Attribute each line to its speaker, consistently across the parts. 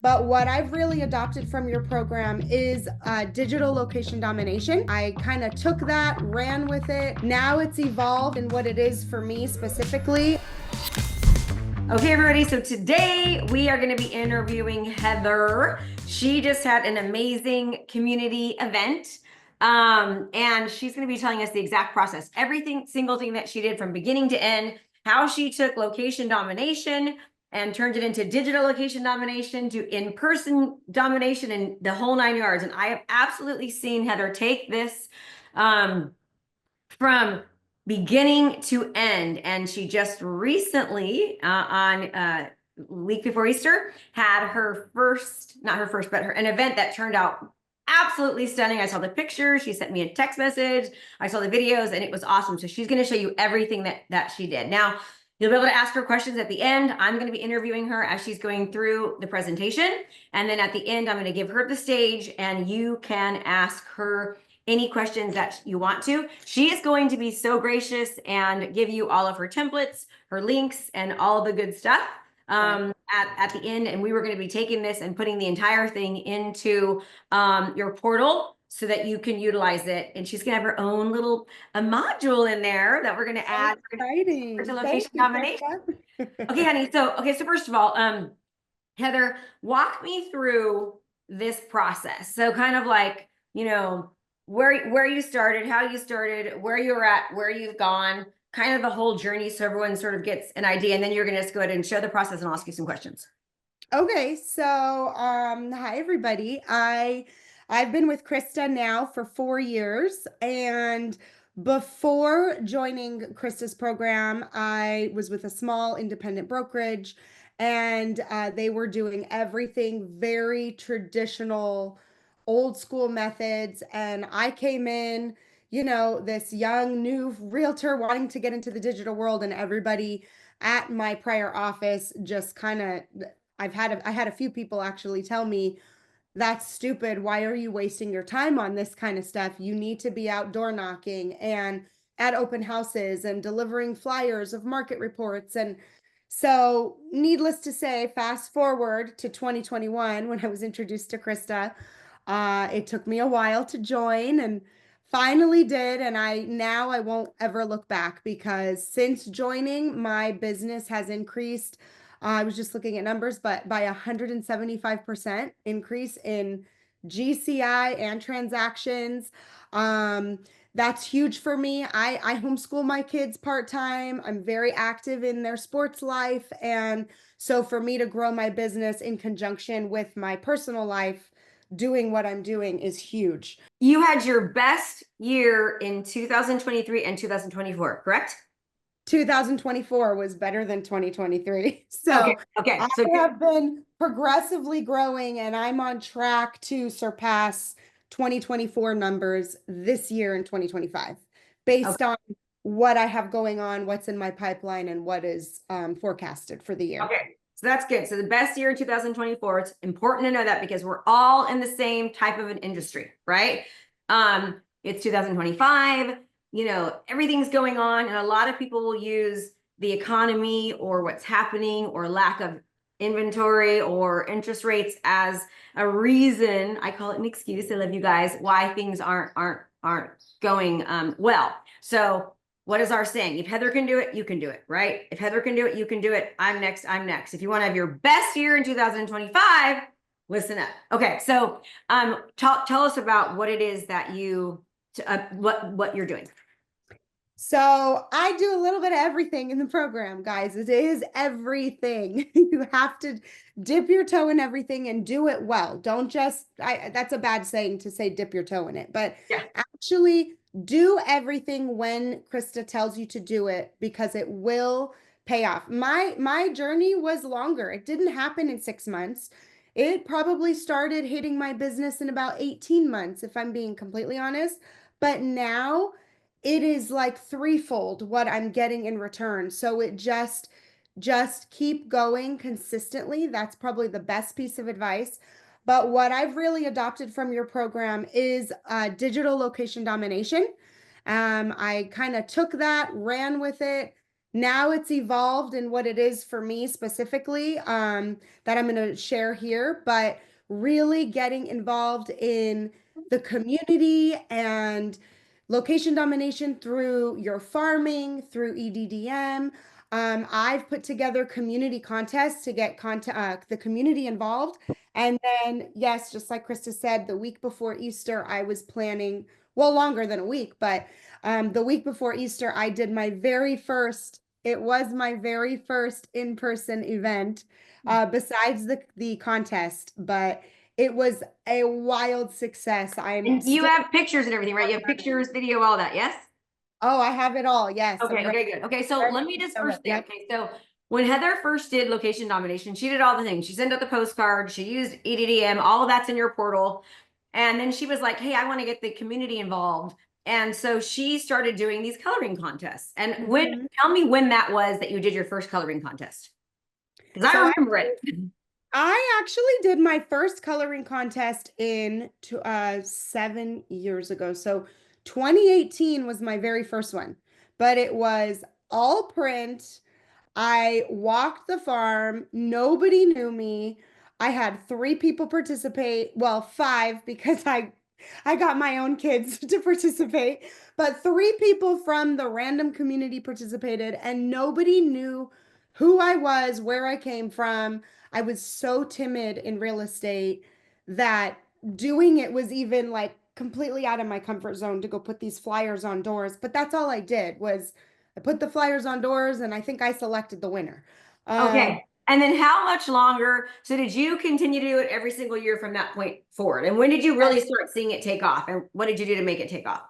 Speaker 1: But what I've really adopted from your program is digital location domination. I kind of took that, ran with it. Now it's evolved in what it is for me specifically.
Speaker 2: Okay, everybody. So today we are going to be interviewing Heather. She just had an amazing community event. And she's going to be telling us the exact process, everything, single thing that she did from beginning to end, how she took location domination and turned it into digital location domination to in-person domination and the whole 9 yards. And I have absolutely seen Heather take this from beginning to end. And she just recently, on week before Easter, had her first, not her first, but an event that turned out absolutely stunning. I saw the pictures. She sent me a text message. I saw the videos, and it was awesome. So she's going to show you everything that she did. Now, you'll be able to ask her questions at the end. I'm going to be interviewing her as she's going through the presentation. And then at the end, I'm going to give her the stage, and you can ask her any questions that you want to. She is going to be so gracious and give you all of her templates, her links, and all the good stuff at the end. And we were going to be taking this and putting the entire thing into your portal so that you can utilize it. And she's going to have her own little module in there that we're going to add
Speaker 1: Exciting.
Speaker 2: to
Speaker 1: Thank
Speaker 2: location
Speaker 1: you,
Speaker 2: combination.
Speaker 1: Krista.
Speaker 2: Okay, honey. So first of all, Heather, walk me through this process. So kind of like, where you started, how you started, where you're at, where you've gone, kind of the whole journey, so everyone sort of gets an idea. And then you're going to just go ahead and show the process, and I'll ask you some questions.
Speaker 1: Okay, so hi everybody. I've been with Krista now for 4 years, and before joining Krista's program, I was with a small independent brokerage, and they were doing everything very traditional, old school methods. And I came in, this young new realtor wanting to get into the digital world, and everybody at my prior office just kind of I had a few people actually tell me, that's stupid. Why are you wasting your time on this kind of stuff? You need to be outdoor knocking and at open houses and delivering flyers of market reports. And so, needless to say, fast forward to 2021 when I was introduced to Krista. It took me a while to join and finally did. And I won't ever look back, because since joining, my business has increased. I was just looking at numbers, but by 175% increase in GCI and transactions. That's huge for me. I homeschool my kids part-time. I'm very active in their sports life. And so for me to grow my business in conjunction with my personal life, doing what I'm doing is huge.
Speaker 2: You had your best year in 2023 and 2024, correct?
Speaker 1: 2024 was better than 2023. So
Speaker 2: Okay.
Speaker 1: I have been progressively growing, and I'm on track to surpass 2024 numbers this year in 2025, based on what I have going on, what's in my pipeline, and what is forecasted for the year.
Speaker 2: Okay. So that's good. So the best year in 2024, it's important to know that because we're all in the same type of an industry, right? It's 2025, everything's going on, and a lot of people will use the economy or what's happening or lack of inventory or interest rates as a reason. I call it an excuse. I love you guys, why things aren't going well. So what is our saying? If Heather can do it, you can do it, right? If Heather can do it, you can do it. I'm next. If you want to have your best year in 2025, listen up. Okay, so tell us about what it is that what you're doing.
Speaker 1: So I do a little bit of everything in the program, guys. It is everything. You have to dip your toe in everything and do it well. Don't just, that's a bad saying to say dip your toe in it, but actually do everything when Krista tells you to do it, because it will pay off. My journey was longer. It didn't happen in 6 months. It probably started hitting my business in about 18 months, if I'm being completely honest. But now it is like threefold what I'm getting in return. So it just keep going consistently. That's probably the best piece of advice. But what I've really adopted from your program is digital location domination. I kind of took that, ran with it. Now it's evolved in what it is for me specifically, that I'm going to share here, but really getting involved in the community and location domination through your farming, through EDDM. I've put together community contests to get the community involved. And then, yes, just like Krista said, the week before Easter, I was planning, well, longer than a week, but the week before Easter, I did my very first, it was my very first in-person event, besides the contest, but it was a wild success. I'm
Speaker 2: And you
Speaker 1: still,
Speaker 2: have pictures and everything, right? You have pictures, video, all that, yes?
Speaker 1: oh, I have it all. Yes, I'm
Speaker 2: Okay,
Speaker 1: ready,
Speaker 2: okay, good. Okay, so
Speaker 1: ready
Speaker 2: let me
Speaker 1: to
Speaker 2: just
Speaker 1: show
Speaker 2: first
Speaker 1: it.
Speaker 2: say,
Speaker 1: Yep.
Speaker 2: okay, so when Heather first did location domination, she did all the things. She sent out the postcard, she used EDDM, all of that's in your portal. And then she was like, hey, I want to get the community involved. And so she started doing these coloring contests. And
Speaker 1: Mhm.
Speaker 2: tell me when that was that you did your first coloring contest. Because I
Speaker 1: So
Speaker 2: remember it.
Speaker 1: I actually did my first coloring contest in 7 years ago. So 2018 was my very first one, but it was all print. I walked the farm. Nobody knew me. I had three people participate. Well, five because I got my own kids to participate, but three people from the random community participated, and nobody knew who I was, where I came from. I was so timid in real estate that doing it was even like completely out of my comfort zone to go put these flyers on doors. But that's all I did was I put the flyers on doors, and I think I selected the winner.
Speaker 2: Okay. And then how much longer? So did you continue to do it every single year from that point forward? And when did you really start seeing it take off? And what did you do to make it take off?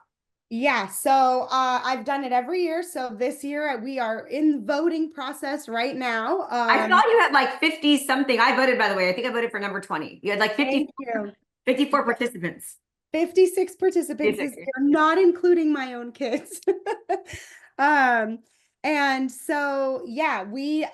Speaker 1: Yeah, so I've done it every year. So this year we are in voting process right now.
Speaker 2: I saw you had like 50 something. I voted, by the way. I think I voted for number 20. You had like
Speaker 1: Thank you.
Speaker 2: 54 participants.
Speaker 1: 56 participants this
Speaker 2: Basically.
Speaker 1: year, not including my own kids. um, and so yeah,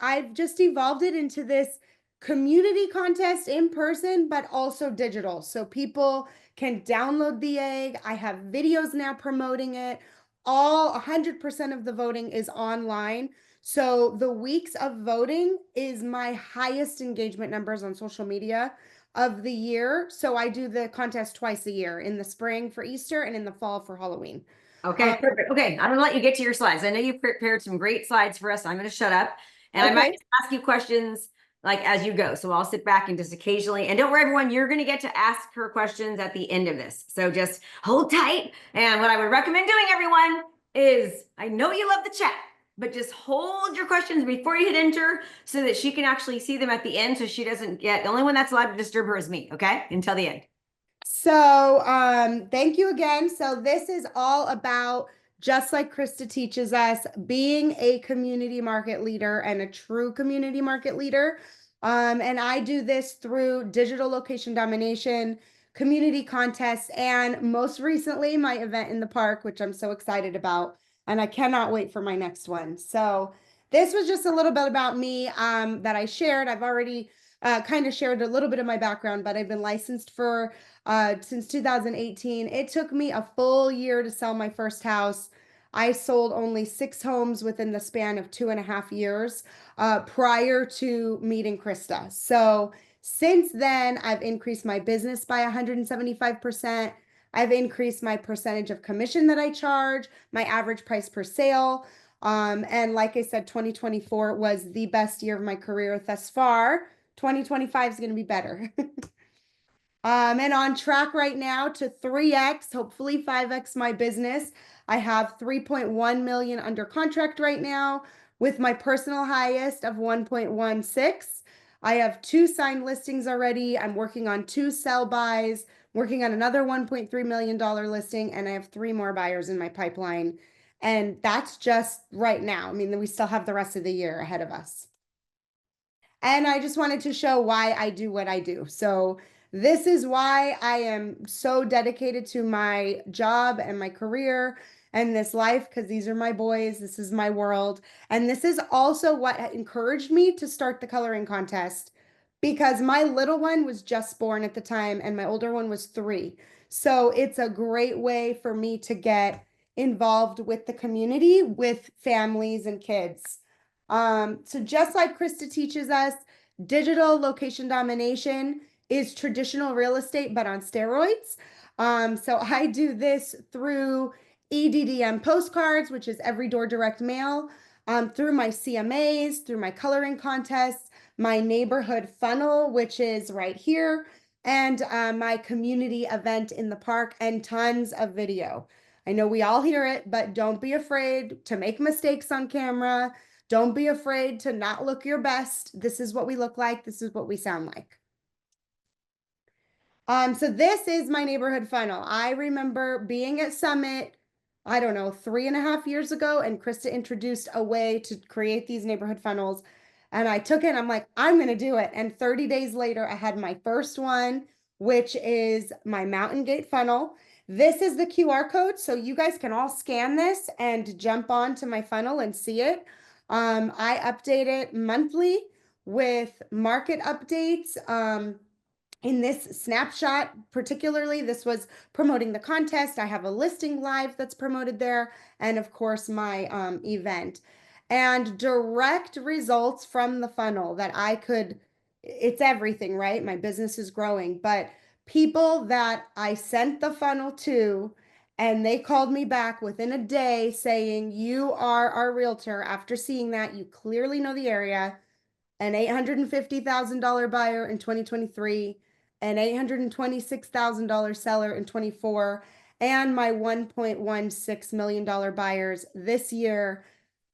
Speaker 1: I've just evolved it into this community contest in person, but also digital. So people can download the egg. I have videos now promoting it. All 100% of the voting is online. So the weeks of voting is my highest engagement numbers on social media of the year. So I do the contest twice a year, in the spring for Easter and in the fall for Halloween.
Speaker 2: Okay,
Speaker 1: Um,
Speaker 2: perfect. Okay, I'm gonna let you get to your slides. I know you prepared some great slides for us. I'm gonna shut up and I might
Speaker 1: okay.
Speaker 2: just ask you questions like as you go. So I'll sit back and just occasionally, and don't worry, everyone, you're gonna get to ask her questions at the end of this. So just hold tight. And what I would recommend doing, everyone, is I know you love the chat, but just hold your questions before you hit enter so that she can actually see them at the end so she doesn't get, the only one that's allowed to disturb her is me, okay? Until the end.
Speaker 1: So, thank you again. So this is all about, just like Krista teaches us, being a community market leader and a true community market leader. And I do this through digital location domination, community contests, and most recently my event in the park, which I'm so excited about. And I cannot wait for my next one. So this was just a little bit about me, that I shared. I've already kind of shared a little bit of my background, but I've been licensed for since 2018. It took me a full year to sell my first house. I sold only 6 homes within the span of 2.5 years, prior to meeting Krista. So since then, I've increased my business by 175%. I've increased my percentage of commission that I charge, my average price per sale. And like I said, 2024 was the best year of my career thus far. 2025 is going to be better. And on track right now to 3x, hopefully 5x my business. I have 3.1 million under contract right now with my personal highest of 1.16. I have 2 signed listings already. I'm working on 2 sell-bys, working on another $1.3 million listing, and I have 3 more buyers in my pipeline. And that's just right now. I mean, we still have the rest of the year ahead of us. And I just wanted to show why I do what I do. So this is why I am so dedicated to my job and my career and this life, because these are my boys. This is my world. And this is also what encouraged me to start the coloring contest, because my little one was just born at the time and my older one was 3. So it's a great way for me to get involved with the community, with families and kids. So just like Krista teaches us, digital location domination is traditional real estate, but on steroids. So I do this through EDDM postcards, which is every door direct mail, through my CMAs, through my coloring contests, my neighborhood funnel, which is right here, and my community event in the park, and tons of video. I know we all hear it, but don't be afraid to make mistakes on camera. Don't be afraid to not look your best. This is what we look like. This is what we sound like. So this is my neighborhood funnel. I remember being at Summit, I don't know, 3.5 years ago, and Krista introduced a way to create these neighborhood funnels. And I took it and I'm like, I'm going to do it. And 30 days later, I had my first one, which is my Mountain Gate funnel. This is the QR code. So you guys can all scan this and jump onto my funnel and see it. I update it monthly with market updates. In this snapshot, particularly, this was promoting the contest. I have a listing live that's promoted there, and of course, my event. And direct results from the funnel that I could, it's everything, right? My business is growing, but people that I sent the funnel to, and they called me back within a day saying, "You are our realtor. After seeing that, you clearly know the area." An $850,000 buyer in 2023, an $826,000 seller in 24, and my $1.16 million buyers this year.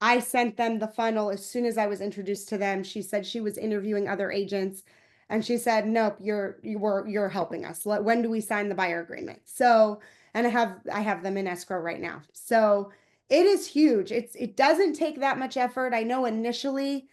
Speaker 1: I sent them the funnel as soon as I was introduced to them. She said she was interviewing other agents, and she said, "Nope, you're helping us. When do we sign the buyer agreement?" So, and I have them in escrow right now. So it is huge. It doesn't take that much effort. I know initially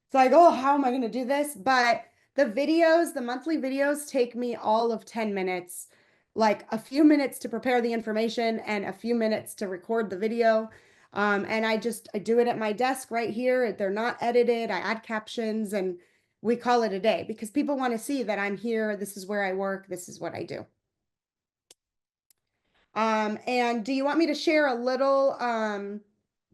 Speaker 1: it's like, oh, how am I going to do this? But the videos, the monthly videos take me all of 10 minutes, like a few minutes to prepare the information and a few minutes to record the video. And I do it at my desk right here. They're not edited. I add captions and we call it a day because people want to see that I'm here. This is where I work. This is what I do. And do you want me to share a little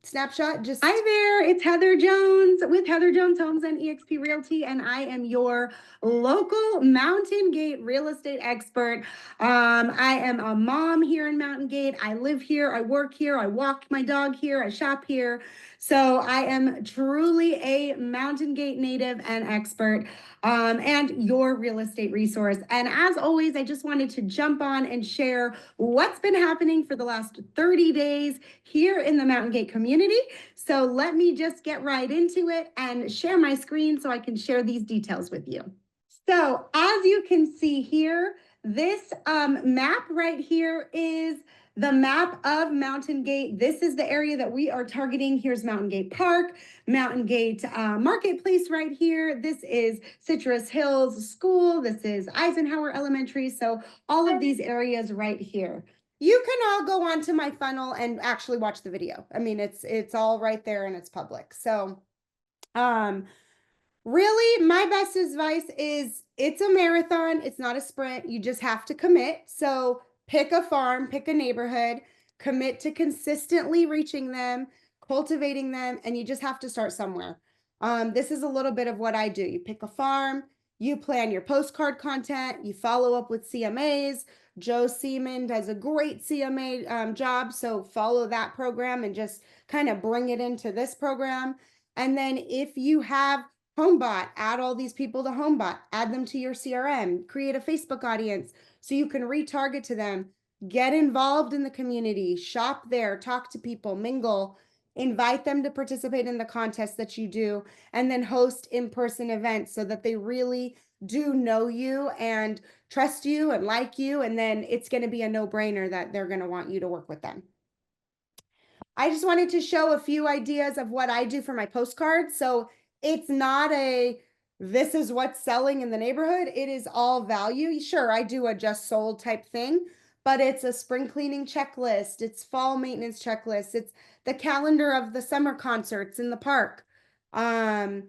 Speaker 1: snapshot? Just hi there, it's Heather Jones with Heather Jones Homes and eXp Realty, and I am your local Mountain Gate real estate expert. I am a mom here in Mountain Gate. I live here, I work here, I walk my dog here, I shop here. So I am truly a Mountain Gate native and expert, and your real estate resource. And as always, I just wanted to jump on and share what's been happening for the last 30 days here in the Mountain Gate community. So let me just get right into it and share my screen so I can share these details with you. So as you can see here, this map right here is the map of Mountain Gate. This is the area that we are targeting. Here's Mountain Gate Park, Mountain Gate Marketplace right here. This is Citrus Hills School. This is Eisenhower Elementary. So all of these areas right here. You can all go onto my funnel and actually watch the video. I mean, it's all right there and it's public. So really, my best advice is it's a marathon. It's not a sprint. You just have to commit. So pick a farm, pick a neighborhood, commit to consistently reaching them, cultivating them, and you just have to start somewhere. This is a little bit of what I do. You pick a farm, you plan your postcard content, you follow up with CMAs. Joe Seaman does a great CMA job. So follow that program and just kind of bring it into this program. And then if you have HomeBot, add all these people to HomeBot, add them to your CRM, create a Facebook audience so you can retarget to them, get involved in the community, shop there, talk to people, mingle, invite them to participate in the contests that you do, and then host in-person events so that they really do know you and trust you and like you. And then it's going to be a no-brainer that they're going to want you to work with them. I just wanted to show a few ideas of what I do for my postcards. So it's not this is what's selling in the neighborhood. It is all value. Sure, I do a just sold type thing, but it's a spring cleaning checklist. It's fall maintenance checklist. It's the calendar of the summer concerts in the park. I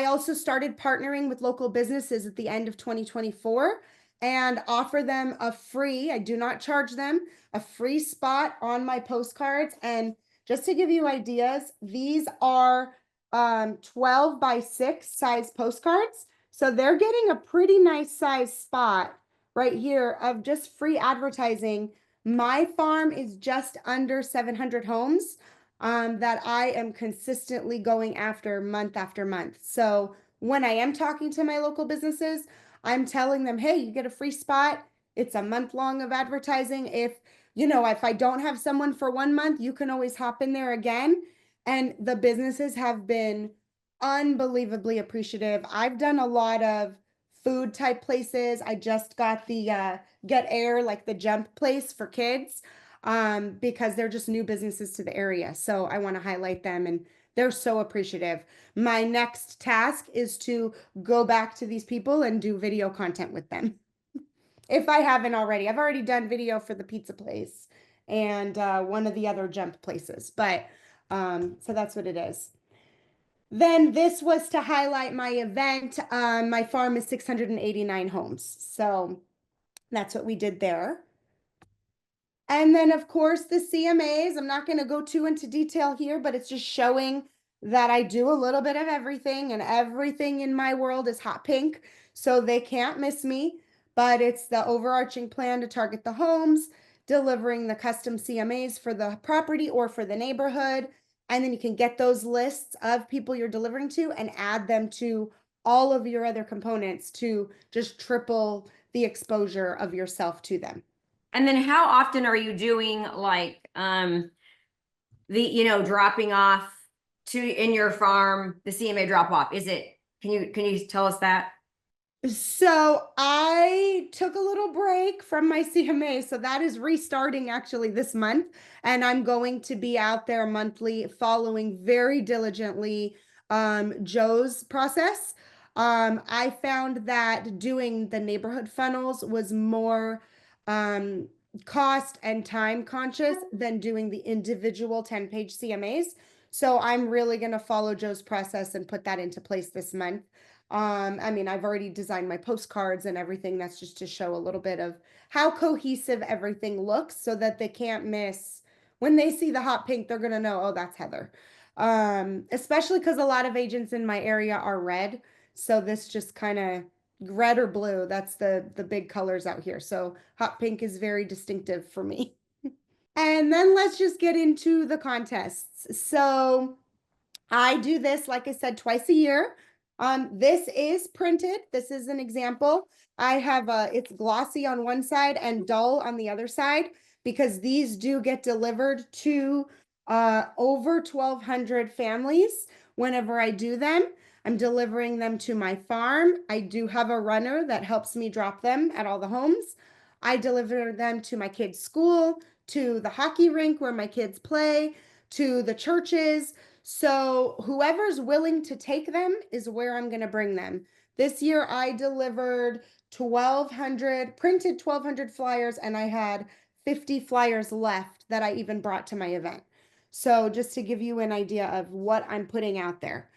Speaker 1: also started partnering with local businesses at the end of 2024 and offer them a free, I do not charge them, a free spot on my postcards. And just to give you ideas, these are 12 by 6 size postcards. So they're getting a pretty nice size spot right here of just free advertising. My farm is just under 700 homes that I am consistently going after month. So when I am talking to my local businesses, I'm telling them, hey, you get a free spot. It's a month long of advertising. If I don't have someone for 1 month, you can always hop in there again. And the businesses have been unbelievably appreciative. I've done a lot of food type places. I just got the Get Air, like the jump place for kids, because they're just new businesses to the area. So I want to highlight them, and they're so appreciative. My next task is to go back to these people and do video content with them. If I haven't already, I've already done video for the pizza place and one of the other jump places, but so that's what it is. Then this was to highlight my event. My farm is 689 homes. So that's what we did there. And then, of course, the CMAs. I'm not going to go too into detail here, but it's just showing that I do a little bit of everything, and everything in my world is hot pink. So they can't miss me. But it's the overarching plan to target the homes, delivering the custom CMAs for the property or for the neighborhood. And then you can get those lists of people you're delivering to and add them to all of your other components to just triple the exposure of yourself to them.
Speaker 2: And then how often are you doing like dropping off to in your farm, the CMA drop off? Can you tell us that?
Speaker 1: So I took a little break from my CMA. So that is restarting actually this month. And I'm going to be out there monthly, following very diligently Joe's process. I found that doing the neighborhood funnels was more cost and time conscious than doing the individual 10-page CMAs. So I'm really going to follow Joe's process and put that into place this month. I've already designed my postcards and everything. That's just to show a little bit of how cohesive everything looks so that they can't miss. When they see the hot pink, they're going to know, oh, that's Heather. Especially because a lot of agents in my area are red. So this just kind of red or blue. That's the big colors out here. So hot pink is very distinctive for me. And then let's just get into the contests. So I do this, like I said, twice a year. This is printed. This is an example. I have it's glossy on one side and dull on the other side, because these do get delivered to over 1,200 families whenever I do them. I'm delivering them to my farm. I do have a runner that helps me drop them at all the homes. I deliver them to my kids' school, to the hockey rink where my kids play, to the churches. So whoever's willing to take them is where I'm going to bring them. This year I delivered 1,200, printed 1,200 flyers, and I had 50 flyers left that I even brought to my event. So just to give you an idea of what I'm putting out there.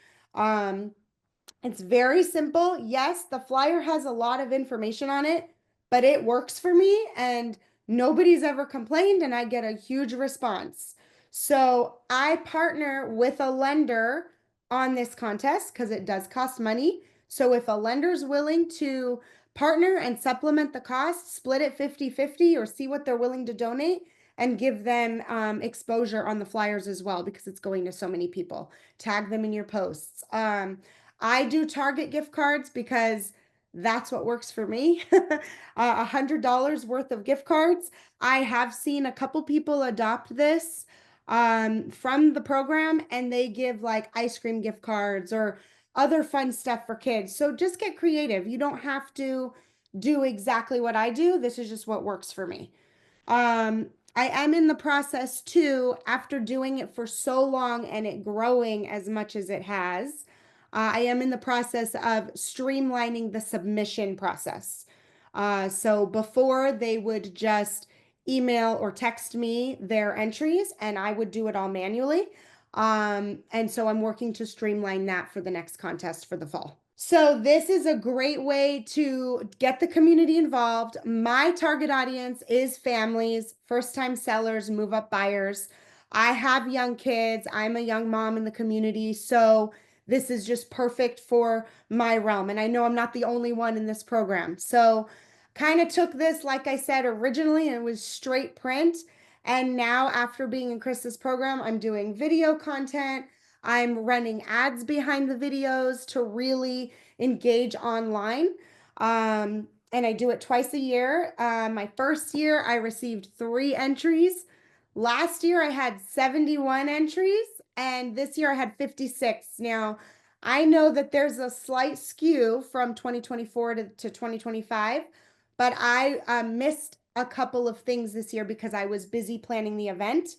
Speaker 1: It's very simple. Yes, the flyer has a lot of information on it, but it works for me, and nobody's ever complained, and I get a huge response. So I partner with a lender on this contest because it does cost money. So if a lender's willing to partner and supplement the cost, split it 50-50, or see what they're willing to donate and give them exposure on the flyers as well, because it's going to so many people. Tag them in your posts. I do Target gift cards because that's what works for me. $100 worth of gift cards. I have seen a couple people adopt this from the program, and they give like ice cream gift cards or other fun stuff for kids. So just get creative. You don't have to do exactly what I do. This is just what works for me. I am in the process too, after doing it for so long and it growing as much as it has. I am in the process of streamlining the submission process. So before, they would just email or text me their entries, and I would do it all manually. And so I'm working to streamline that for the next contest for the fall. So this is a great way to get the community involved. My target audience is families, first-time sellers, move-up buyers. I have young kids. I'm a young mom in the community. So this is just perfect for my realm. And I know I'm not the only one in this program. So kind of took this, like I said, originally, and it was straight print. And now, after being in Krista's program, I'm doing video content. I'm running ads behind the videos to really engage online. And I do it twice a year. My first year, I received 3 entries. Last year, I had 71 entries, and this year I had 56. Now, I know that there's a slight skew from 2024 to 2025, but I missed a couple of things this year because I was busy planning the event.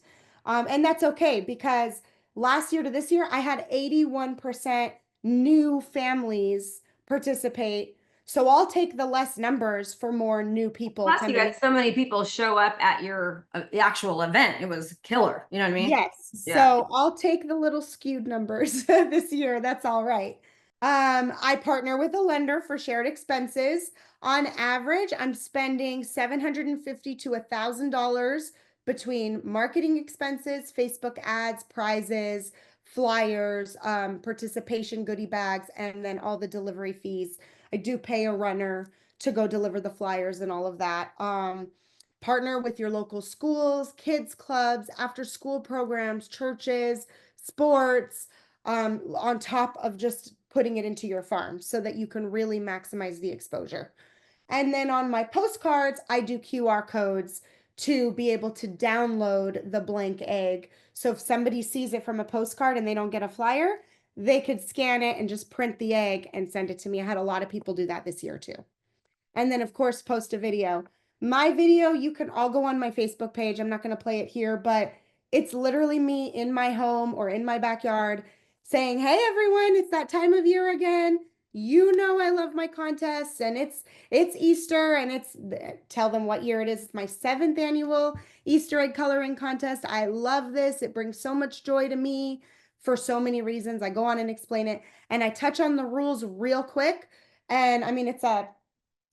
Speaker 1: And that's okay because last year to this year, I had 81% new families participate. So I'll take the less numbers for more new people
Speaker 2: Plus, you
Speaker 1: coming in.
Speaker 2: had so many people show up at your the actual event. It was killer. You know what I mean?
Speaker 1: Yes.
Speaker 2: Yeah.
Speaker 1: So I'll take the little skewed numbers this year. That's all right. I partner with a lender for shared expenses. On average, I'm spending $750 to $1,000 between marketing expenses, Facebook ads, prizes, flyers, participation goodie bags, and then all the delivery fees. I do pay a runner to go deliver the flyers and all of that. Partner with your local schools, kids clubs, after school programs, churches, sports, on top of just putting it into your farm so that you can really maximize the exposure. And then on my postcards, I do QR codes to be able to download the blank egg. So if somebody sees it from a postcard and they don't get a flyer, they could scan it and just print the egg and send it to me. I had a lot of people do that this year too. And then, of course, post a video. My video, you can all go on my Facebook page. I'm not going to play it here, but it's literally me in my home or in my backyard saying, "Hey everyone, it's that time of year again. You know I love my contests, and it's Easter, and it's tell them what year it is. It's my 7th annual Easter egg coloring contest. I love this. It brings so much joy to me for so many reasons. I go on and explain it, and I touch on the rules real quick. And I mean, it's a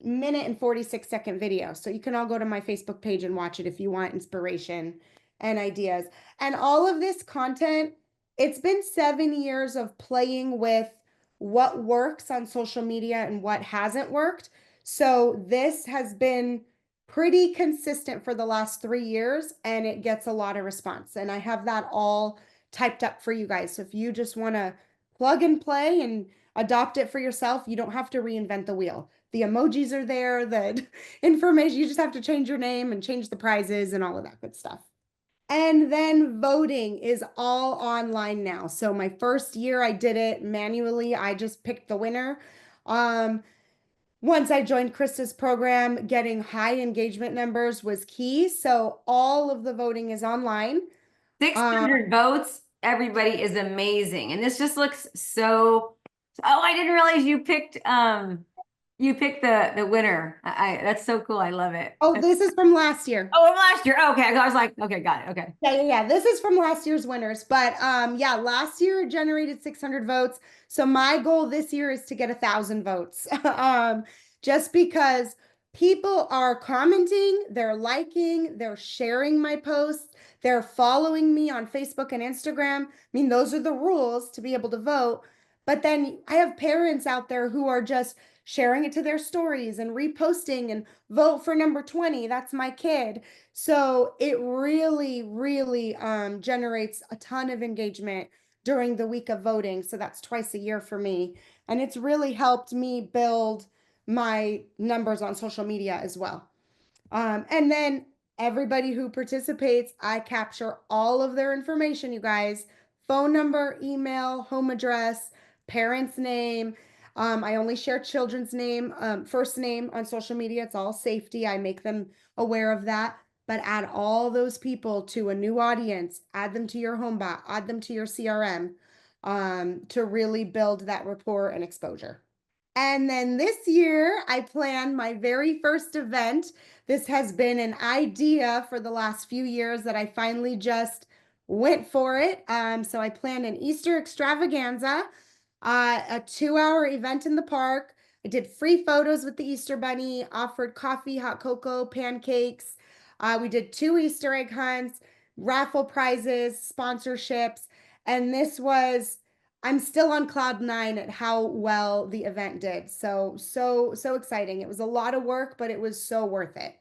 Speaker 1: minute and 46-second video. So you can all go to my Facebook page and watch it if you want inspiration and ideas. And all of this content, it's been 7 years of playing with what works on social media and what hasn't worked. So this has been pretty consistent for the last 3 years, and it gets a lot of response. And I have that all typed up for you guys. So if you just want to plug and play and adopt it for yourself, you don't have to reinvent the wheel. The emojis are there, the information, you just have to change your name and change the prizes and all of that good stuff. And then voting is all online now. So my first year I did it manually. I just picked the winner. Once I joined Krista's program, getting high engagement numbers was key. So all of the voting is online.
Speaker 2: 600 votes. Everybody is amazing. And this just looks so, oh, I didn't realize you picked the winner. That's so cool. I love it.
Speaker 1: Oh, this is from last year.
Speaker 2: Oh, last year. Okay. I was like, okay, got it. Okay.
Speaker 1: Yeah. This is from last year's winners. But yeah, last year generated 600 votes. So my goal this year is to get 1,000 votes. Just because people are commenting, they're liking, they're sharing my posts, they're following me on Facebook and Instagram. I mean, those are the rules to be able to vote. But then I have parents out there who are just sharing it to their stories and reposting and vote for number 20. That's my kid. So it really, really generates a ton of engagement during the week of voting. So that's twice a year for me. And it's really helped me build my numbers on social media as well. And then everybody who participates, I capture all of their information, you guys. Phone number, email, home address, parents' name. I only share children's name, first name on social media. It's all safety. I make them aware of that. But add all those people to a new audience, add them to your home bot, add them to your CRM, to really build that rapport and exposure. And then this year, I planned my very first event. This has been an idea for the last few years that I finally just went for it. So I planned an Easter extravaganza, a 2-hour event in the park. I did free photos with the Easter Bunny, offered coffee, hot cocoa, pancakes. We did 2 Easter egg hunts, raffle prizes, sponsorships, and this was I'm still on cloud nine at how well the event did. So exciting. It was a lot of work, but it was so worth it.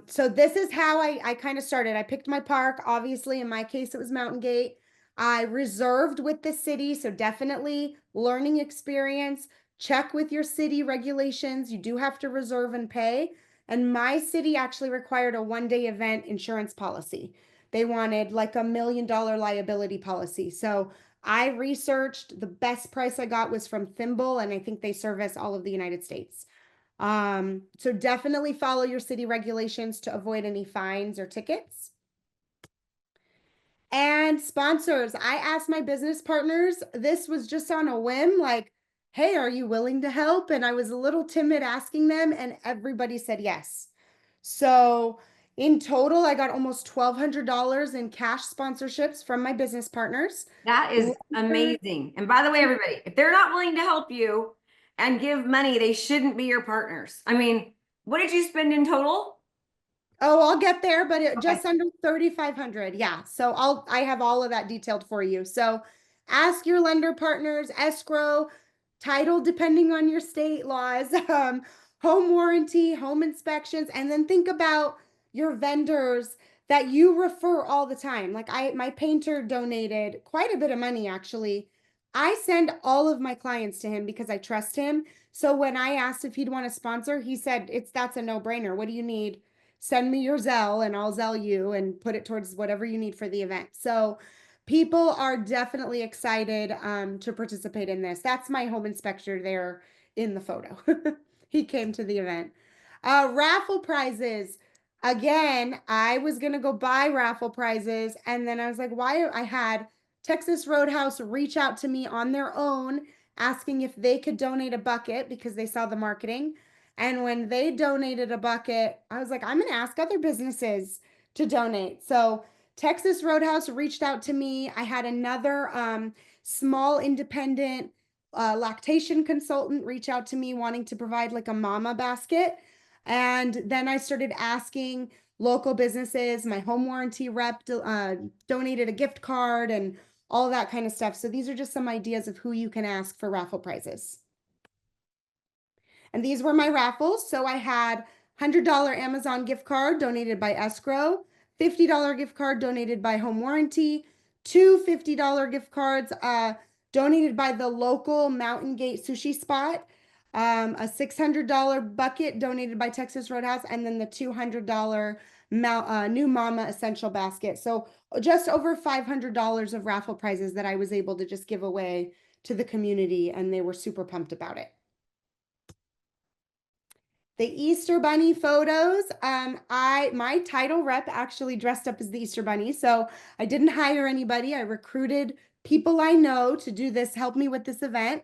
Speaker 1: So this is how I kind of started. I picked my park. Obviously, in my case, it was Mountain Gate. I reserved with the city, so definitely learning experience. Check with your city regulations. You do have to reserve and pay. And my city actually required a 1 day event insurance policy. They wanted like $1 million liability policy. So I researched. The best price I got was from Thimble, and I think they service all of the United States. So definitely follow your city regulations to avoid any fines or tickets. And sponsors, I asked my business partners, this was just on a whim, like, hey, are you willing to help? And I was a little timid asking them, and everybody said yes. So in total, I got almost $1,200 in cash sponsorships from my business partners.
Speaker 2: That is amazing. And by the way, everybody, if they're not willing to help you and give money, they shouldn't be your partners. I mean, what did you spend in total?
Speaker 1: Oh, I'll get there, but
Speaker 2: Okay.
Speaker 1: just under 3,500. Yeah. So I have all of that detailed for you. So ask your lender partners, escrow, title, depending on your state laws, home warranty, home inspections, and then think about your vendors that you refer all the time. Like my painter donated quite a bit of money actually. I send all of my clients to him because I trust him. So when I asked if he'd want to sponsor, he said, that's a no-brainer. What do you need? Send me your Zelle and I'll Zelle you and put it towards whatever you need for the event. So people are definitely excited to participate in this. That's my home inspector there in the photo. He came to the event. Raffle prizes. Again, I was going to go buy raffle prizes. And then I was like, why? I had Texas Roadhouse reach out to me on their own, asking if they could donate a bucket because they saw the marketing. And when they donated a bucket, I was like, I'm going to ask other businesses to donate. So Texas Roadhouse reached out to me. I had another small independent lactation consultant reach out to me wanting to provide like a mama basket. And then I started asking local businesses. My home warranty rep donated a gift card and all that kind of stuff. So these are just some ideas of who you can ask for raffle prizes. And these were my raffles. So I had $100 Amazon gift card donated by escrow, $50 gift card donated by home warranty, two $50 gift cards donated by the local Mountain Gate sushi spot, a $600 bucket donated by Texas Roadhouse, and then the $200 new mama essential basket. So just over $500 of raffle prizes that I was able to just give away to the community, and they were super pumped about it. The Easter Bunny photos. My title rep actually dressed up as the Easter Bunny. So I didn't hire anybody. I recruited people I know to do this, help me with this event.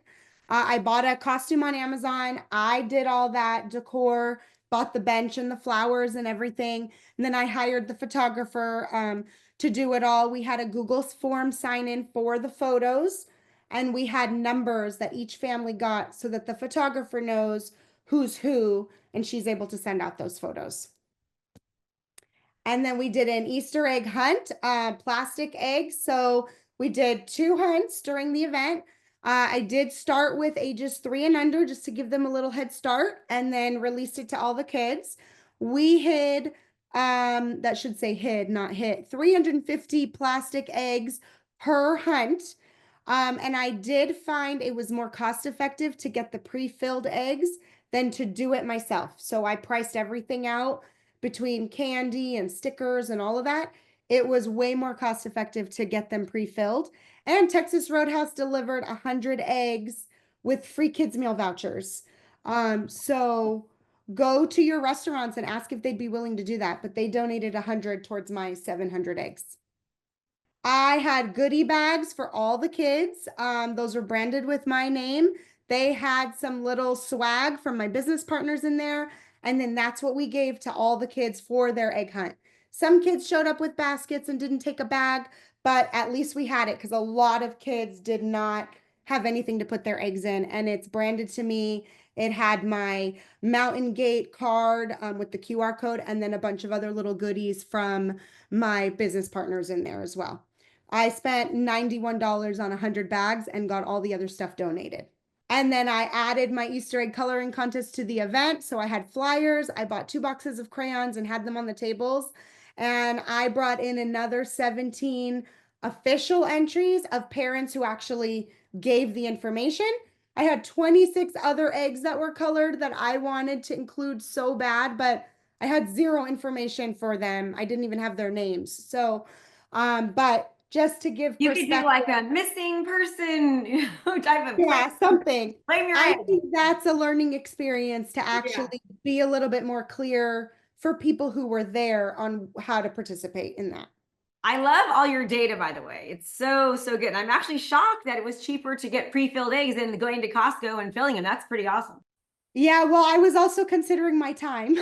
Speaker 1: I bought a costume on Amazon. I did all that decor, bought the bench and the flowers and everything. And then I hired the photographer to do it all. We had a Google form sign in for the photos, and we had numbers that each family got so that the photographer knows who's who, and she's able to send out those photos. And then we did an Easter egg hunt, plastic eggs. So we did 2 hunts during the event. I did start with ages 3 and under just to give them a little head start, and then released it to all the kids. We hid, that should say hid, not hit, 350 plastic eggs per hunt. And I did find it was more cost effective to get the pre-filled eggs than to do it myself. So I priced everything out between candy and stickers and all of that. It was way more cost effective to get them pre-filled. And Texas Roadhouse delivered 100 eggs with free kids meal vouchers. So go to your restaurants and ask if they'd be willing to do that. But they donated 100 towards my 700 eggs. I had goodie bags for all the kids. Those were branded with my name. They had some little swag from my business partners in there. And then that's what we gave to all the kids for their egg hunt. Some kids showed up with baskets and didn't take a bag, but at least we had it because a lot of kids did not have anything to put their eggs in. And it's branded to me. It had my Mountain Gate card with the QR code, and then a bunch of other little goodies from my business partners in there as well. I spent $91 on 100 bags and got all the other stuff donated. And then I added my Easter egg coloring contest to the event. So I had flyers. I bought 2 boxes of crayons and had them on the tables. And I brought in another 17 official entries of parents who actually gave the information. I had 26 other eggs that were colored that I wanted to include so bad, but I had zero information for them. I didn't even have their names. So, but just to give
Speaker 2: You could do
Speaker 1: perspective,
Speaker 2: like a missing person type of claim,
Speaker 1: yeah, something.
Speaker 2: claim your
Speaker 1: I
Speaker 2: egg.
Speaker 1: think that's a learning experience to
Speaker 2: Yeah.
Speaker 1: actually be a little bit more clear for people who were there on how to participate in that.
Speaker 2: I love all your data, by the way. It's so, so good. And I'm actually shocked that it was cheaper to get pre-filled eggs than going to Costco and filling them. That's pretty awesome.
Speaker 1: Yeah, well, I was also considering my time.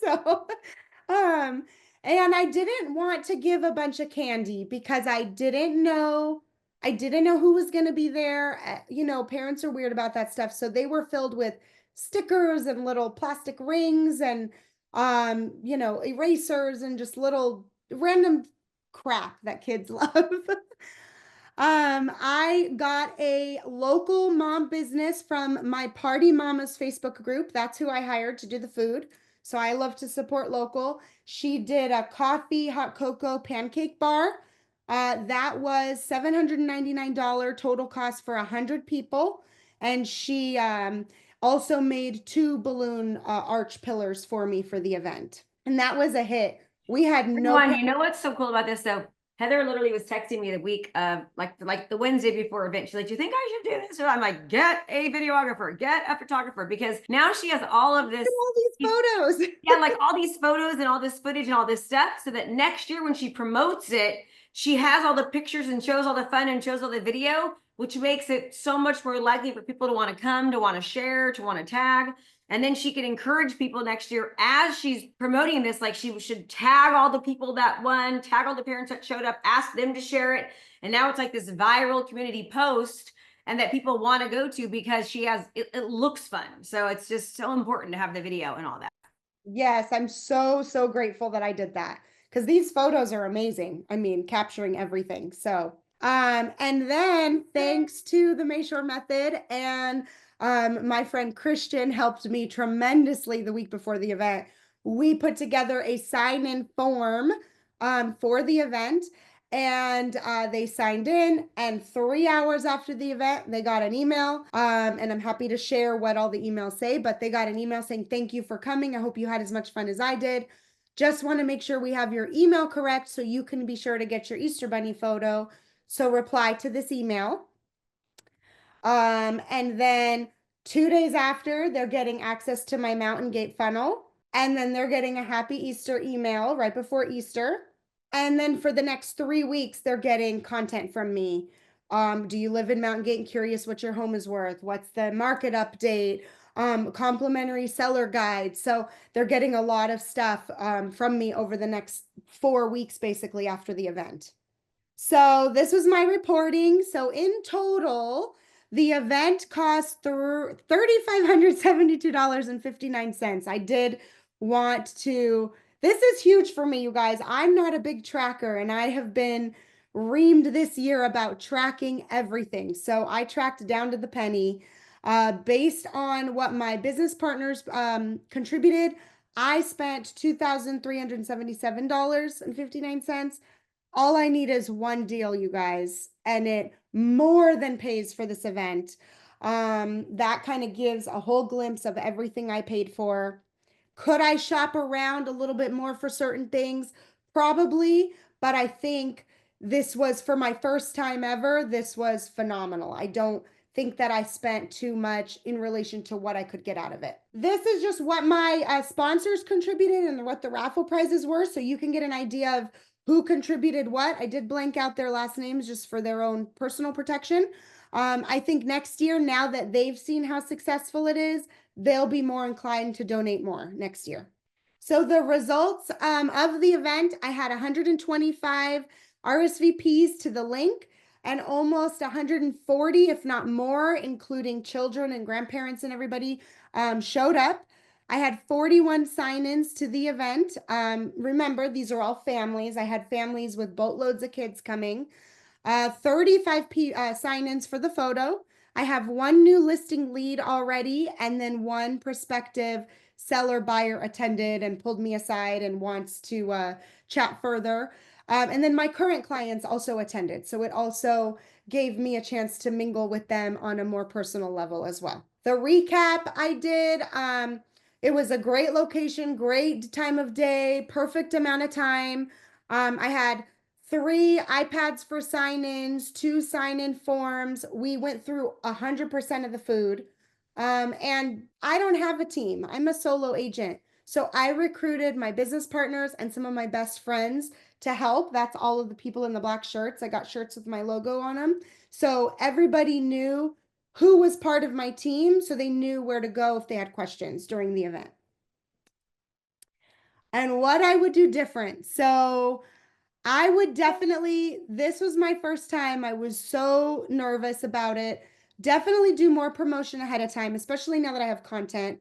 Speaker 1: So, um, and I didn't want to give a bunch of candy because I didn't know who was going to be there. Parents are weird about that stuff. So they were filled with stickers and little plastic rings and erasers and just little random crap that kids love. I got a local mom business from my Party Mamas Facebook group. That's who I hired to do the food. So I love to support local. She did a coffee, hot cocoa, pancake bar. That was $799 total cost for 100 people. And she also made 2 balloon arch pillars for me for the event. And that was a hit. We had no
Speaker 2: Everyone, you know what's so cool about this though? Heather literally was texting me the week of like the Wednesday before event. She's like, "Do you think I should do this?" So I'm like, "Get a videographer, get a photographer," because now she has all of this,
Speaker 1: all these photos.
Speaker 2: yeah, like all these photos and all this footage and all this stuff, so that next year when she promotes it, she has all the pictures and shows all the fun and shows all the video, which makes it so much more likely for people to want to come, to want to share, to want to tag. And then she can encourage people next year as she's promoting this, like she should tag all the people that won, tag all the parents that showed up, ask them to share it. And now it's like this viral community post and that people want to go to because it looks fun. So it's just so important to have the video and all that.
Speaker 1: Yes, I'm so, so grateful that I did that because these photos are amazing. I mean, capturing everything. So, and then thanks to the Mashore method and my friend Christian helped me tremendously the week before the event. We put together a sign-in form for the event and they signed in, and 3 hours after the event they got an email, and I'm happy to share what all the emails say, but they got an email saying, "Thank you for coming, I hope you had as much fun as I did. Just want to make sure we have your email correct so you can be sure to get your Easter bunny photo, so reply to this email." And then 2 days after, they're getting access to my Mountain Gate funnel. And then they're getting a happy Easter email right before Easter. And then for the next 3 weeks, they're getting content from me. Do you live in Mountain Gate and curious what your home is worth? What's the market update? Complimentary seller guide. So they're getting a lot of stuff from me over the next 4 weeks, basically after the event. So this was my reporting. So in total, the event cost $3,572.59. I did want to, this is huge for me, you guys. I'm not a big tracker and I have been reamed this year about tracking everything. So I tracked down to the penny. Based on what my business partners contributed, I spent $2,377.59. All I need is one deal, you guys, and it more than pays for this event. That kind of gives a whole glimpse of everything I paid for. Could I shop around a little bit more for certain things? Probably, but I think this was for my first time ever. This was phenomenal. I don't think that I spent too much in relation to what I could get out of it. This is just what my sponsors contributed and what the raffle prizes were, so you can get an idea of who contributed what. I did blank out their last names just for their own personal protection. I think next year, now that they've seen how successful it is, they'll be more inclined to donate more next year. So the results of the event, I had 125 RSVPs to the link and almost 140, if not more, including children and grandparents and everybody, showed up. I had 41 sign-ins to the event. Remember, these are all families. I had families with boatloads of kids coming. 35 sign-ins for the photo. I have one new listing lead already, and then one prospective seller buyer attended and pulled me aside and wants to chat further. And then my current clients also attended. So it also gave me a chance to mingle with them on a more personal level as well. The recap I did, it was a great location, great time of day, perfect amount of time. I had 3 iPads for sign-ins, 2 sign-in forms. We went through 100% of the food. And I don't have a team. I'm a solo agent. So I recruited my business partners and some of my best friends to help. That's all of the people in the black shirts. I got shirts with my logo on them. So everybody knew who was part of my team, so they knew where to go if they had questions during the event. And what I would do different. So I would definitely, this was my first time. I was so nervous about it. Definitely do more promotion ahead of time, especially now that I have content.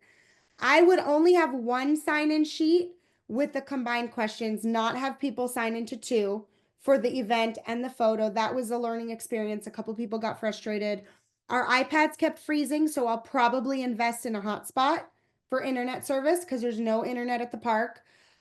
Speaker 1: I would only have one sign-in sheet with the combined questions, not have people sign into two for the event and the photo. That was a learning experience. A couple people got frustrated. Our iPads kept freezing, so I'll probably invest in a hotspot for internet service because there's no internet at the park.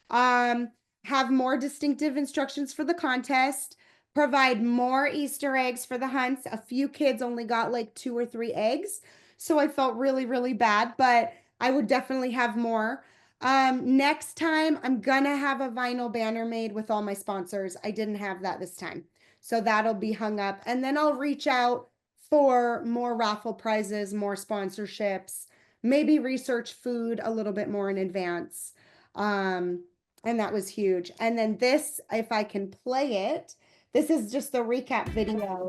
Speaker 1: Um, have more distinctive instructions for the contest, provide more Easter eggs for the hunts. A few kids only got like 2 or 3 eggs, so I felt really, really bad, but I would definitely have more. Next time, I'm gonna have a vinyl banner made with all my sponsors. I didn't have that this time, so that'll be hung up. And then I'll reach out for more raffle prizes, more sponsorships, maybe research food a little bit more in advance. Um, and that was huge. And then this, if I can play it, this is just the recap video.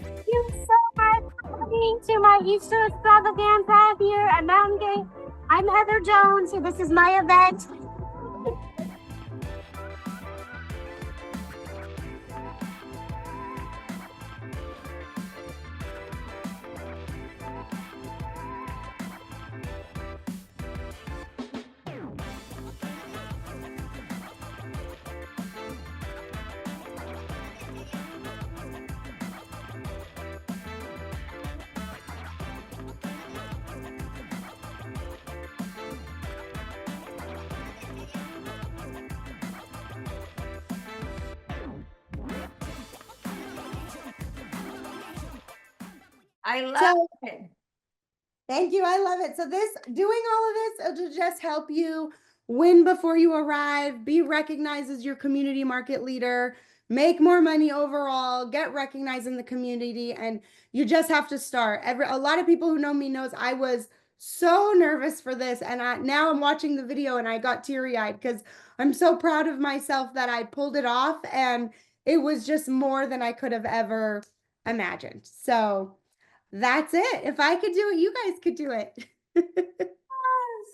Speaker 3: Thank you so much for coming to my Easter extravaganza here at Mountain Gate. I'm Heather Jones, and this is my event.
Speaker 2: I love
Speaker 1: So
Speaker 2: it.
Speaker 1: thank you. I love it. So this, doing all of this, it'll just help you win before you arrive, be recognized as your community market leader, make more money overall, get recognized in the community, and you just have to start. A lot of people who know me knows I was so nervous for this, and now I'm watching the video and I got teary-eyed because I'm so proud of myself that I pulled it off, and it was just more than I could have ever imagined. So that's it. If I could do it, you guys could do it.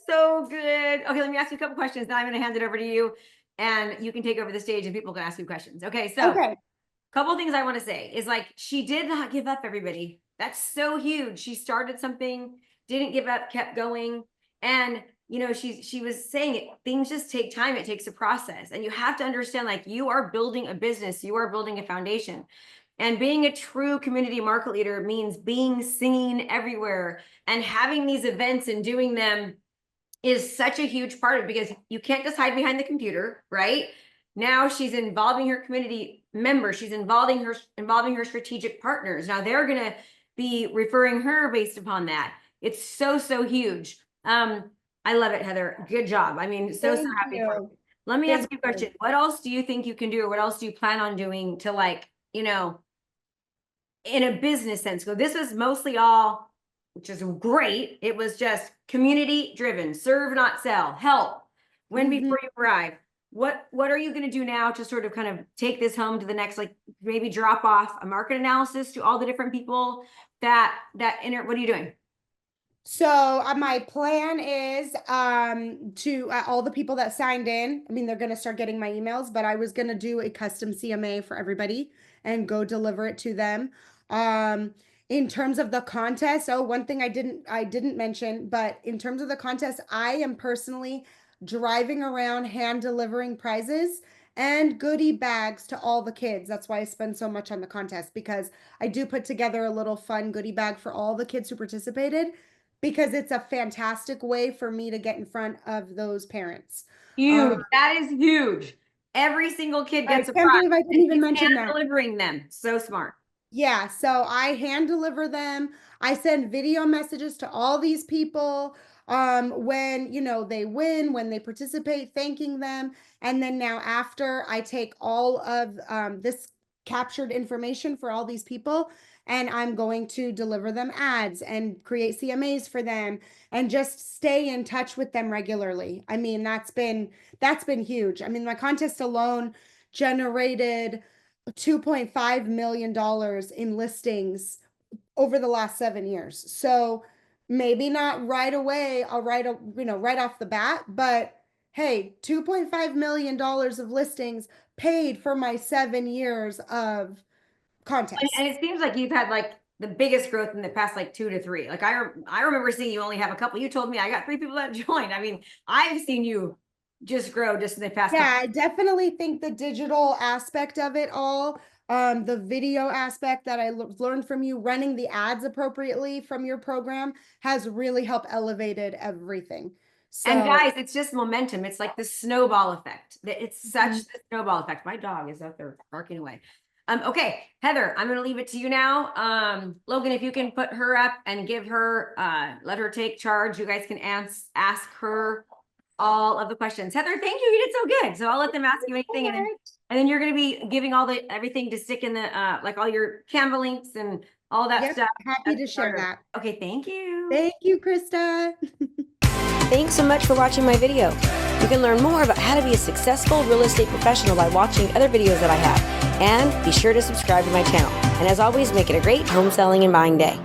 Speaker 2: So good. Okay, let me ask you a couple questions. Then I'm going to hand it over to you, and you can take over the stage, and people can ask you questions. Okay, so
Speaker 1: Okay.
Speaker 2: couple things I want to say is like she did not give up, everybody. That's so huge. She started something, didn't give up, kept going. And you know, she was saying it, things just take time. It takes a process. And you have to understand, like, you are building a business, you are building a foundation. And being a true community market leader means being seen everywhere and having these events and doing them is such a huge part of it because you can't just hide behind the computer, right? Now she's involving her community members, she's involving her strategic partners. Now they're gonna be referring her based upon that. It's so huge. I love it, Heather. Good job. I mean, so
Speaker 1: Thank
Speaker 2: happy for
Speaker 1: you.
Speaker 2: you. Let me
Speaker 1: Thank
Speaker 2: ask you a
Speaker 1: you.
Speaker 2: question. What else do you think you can do, or what else do you plan on doing to, like, you know, in a business sense? So this was mostly all, which is great. It was just community driven, serve, not sell, help, win before you arrive. what are you going to do now to sort of kind of take this home to the next, like maybe drop off a market analysis to all the different people what are you doing?
Speaker 1: So my plan is to all the people that signed in. I mean, they're going to start getting my emails, but I was going to do a custom CMA for everybody and go deliver it to them. In terms of the contest, one thing I didn't mention, but in terms of the contest, I am personally driving around hand delivering prizes and goodie bags to all the kids. That's why I spend so much on the contest, because I do put together a little fun goodie bag for all the kids who participated, because it's a fantastic way for me to get in front of those parents.
Speaker 2: Huge. That is huge. Every single kid gets a
Speaker 1: I can't
Speaker 2: prize.
Speaker 1: believe I didn't even mention that.
Speaker 2: Delivering them. So smart.
Speaker 1: Yeah, so I hand deliver them. I send video messages to all these people when, they win, when they participate, thanking them. And then now after, I take all of this captured information for all these people, and I'm going to deliver them ads and create CMAs for them and just stay in touch with them regularly. I mean, that's been huge. I mean, my contest alone generated $2.5 million in listings over the last 7 years. So maybe not right away, right off the bat, but hey, $2.5 million of listings paid for my 7 years of contest.
Speaker 2: And it seems like you've had like the biggest growth in the past like 2 to 3. Like I remember seeing you only have a couple. You told me I got 3 people that joined. I mean, I've seen you just grow just in the past.
Speaker 1: Yeah, I definitely think the digital aspect of it all, the video aspect that I learned from you, running the ads appropriately from your program, has really helped elevated everything. So,
Speaker 2: and guys, it's just momentum. It's like the snowball effect. It's such the snowball effect. My dog is out there barking away. Okay, Heather, I'm going to leave it to you now. Logan, if you can put her up and give her, let her take charge. You guys can ask her all of the questions. Heather, thank you. You did so good. So I'll let them ask you anything. And then you're going to be giving everything to stick in the, like all your Canva links and all that stuff.
Speaker 1: Happy to share that.
Speaker 2: Okay. Thank you.
Speaker 1: Thank you, Krista.
Speaker 4: Thanks so much for watching my video. You can learn more about how to be a successful real estate professional by watching other videos that I have. And be sure to subscribe to my channel. And as always, make it a great home selling and buying day.